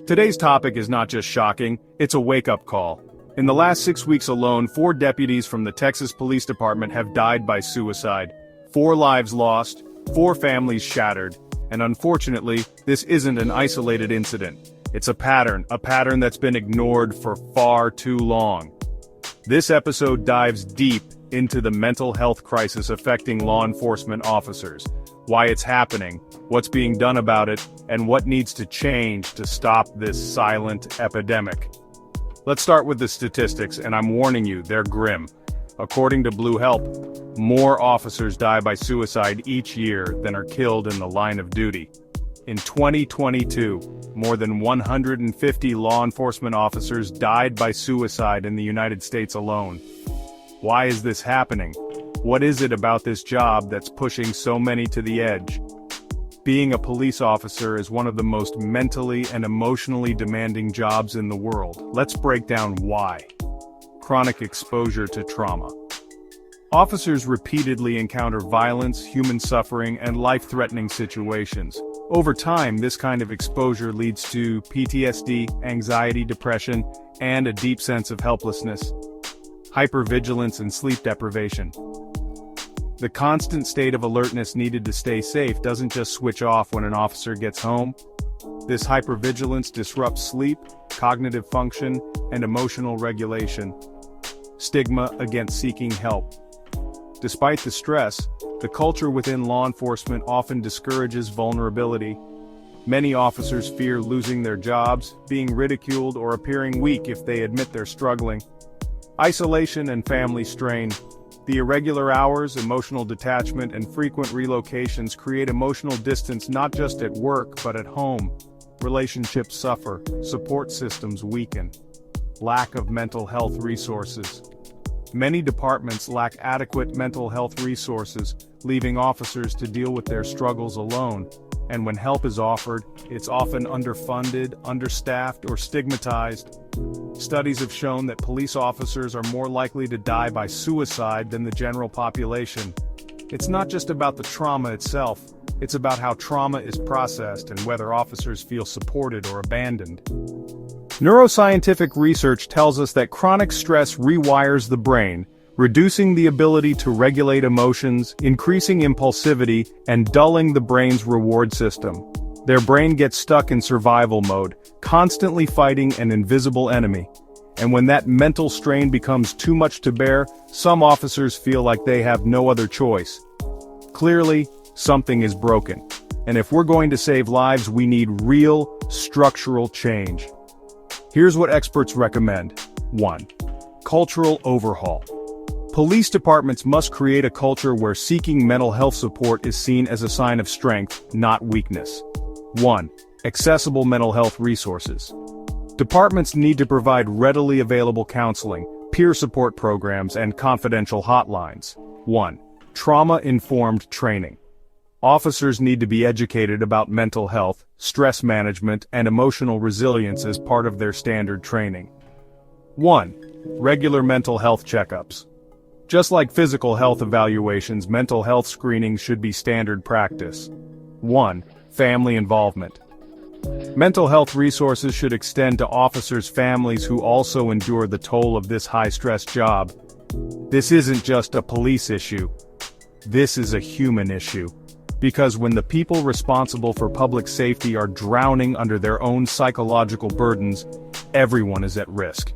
Today's topic is not just shocking, it's a wake-up call. In the last 6 weeks alone, 4 deputies from the Texas Police Department have died by suicide. 4 lives lost, 4 families shattered, and unfortunately, this isn't an isolated incident. It's a pattern that's been ignored for far too long. This episode dives deep into the mental health crisis affecting law enforcement officers, why it's happening, what's being done about it, and what needs to change to stop this silent epidemic. Let's start with the statistics, and I'm warning you, they're grim. According to Blue Help, more officers die by suicide each year than are killed in the line of duty. In 2022, more than 150 law enforcement officers died by suicide in the United States alone. Why is this happening? What is it about this job that's pushing so many to the edge? Being a police officer is one of the most mentally and emotionally demanding jobs in the world. Let's break down why. Chronic exposure to trauma. Officers repeatedly encounter violence, human suffering, and life-threatening situations. Over time, this kind of exposure leads to PTSD, anxiety, depression, and a deep sense of helplessness. Hypervigilance and sleep deprivation. The constant state of alertness needed to stay safe doesn't just switch off when an officer gets home. This hypervigilance disrupts sleep, cognitive function, and emotional regulation. Stigma against seeking help. Despite the stress, the culture within law enforcement often discourages vulnerability. Many officers fear losing their jobs, being ridiculed, or appearing weak if they admit they're struggling. Isolation and family strain. The irregular hours, emotional detachment, and frequent relocations create emotional distance not just at work but at home. Relationships suffer, support systems weaken. Lack of mental health resources. Many departments lack adequate mental health resources, leaving officers to deal with their struggles alone. And when help is offered, it's often underfunded, understaffed, or stigmatized. Studies have shown that police officers are more likely to die by suicide than the general population. It's not just about the trauma itself, it's about how trauma is processed and whether officers feel supported or abandoned. Neuroscientific research tells us that chronic stress rewires the brain, reducing the ability to regulate emotions, increasing impulsivity, and dulling the brain's reward system. Their brain gets stuck in survival mode, constantly fighting an invisible enemy. And when that mental strain becomes too much to bear, some officers feel like they have no other choice. Clearly, something is broken. And if we're going to save lives, we need real, structural change. Here's what experts recommend. 1. Cultural overhaul. Police departments must create a culture where seeking mental health support is seen as a sign of strength, not weakness. 1. Accessible mental health resources. Departments need to provide readily available counseling, peer support programs, and confidential hotlines. 1. Trauma-informed training. Officers need to be educated about mental health, stress management, and emotional resilience as part of their standard training. 1. Regular mental health checkups. Just like physical health evaluations, mental health screenings should be standard practice. 1. Family involvement. Mental health resources should extend to officers' families who also endure the toll of this high-stress job. This isn't just a police issue. This is a human issue. Because when the people responsible for public safety are drowning under their own psychological burdens, everyone is at risk.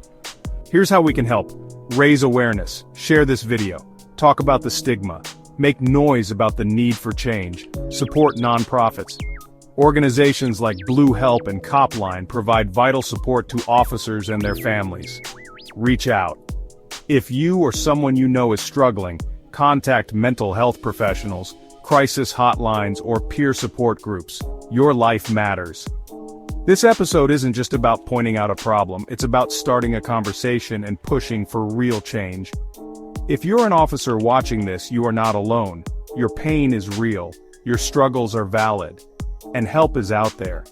Here's how we can help. Raise awareness, share this video, talk about the stigma, make noise about the need for change, support nonprofits. Organizations like Blue Help and Copline provide vital support to officers and their families. Reach out. If you or someone you know is struggling, contact mental health professionals, crisis hotlines, or peer support groups. Your life matters. This episode isn't just about pointing out a problem, it's about starting a conversation and pushing for real change. If you're an officer watching this, you are not alone. Your pain is real, your struggles are valid, and help is out there.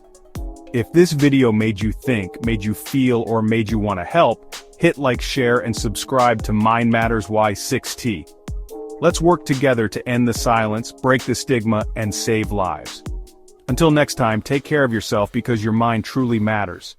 If this video made you think, made you feel, or made you want to help, hit like, share, and subscribe to Mind Matters Y6T. Let's work together to end the silence, break the stigma, and save lives. Until next time, take care of yourself because your mind truly matters.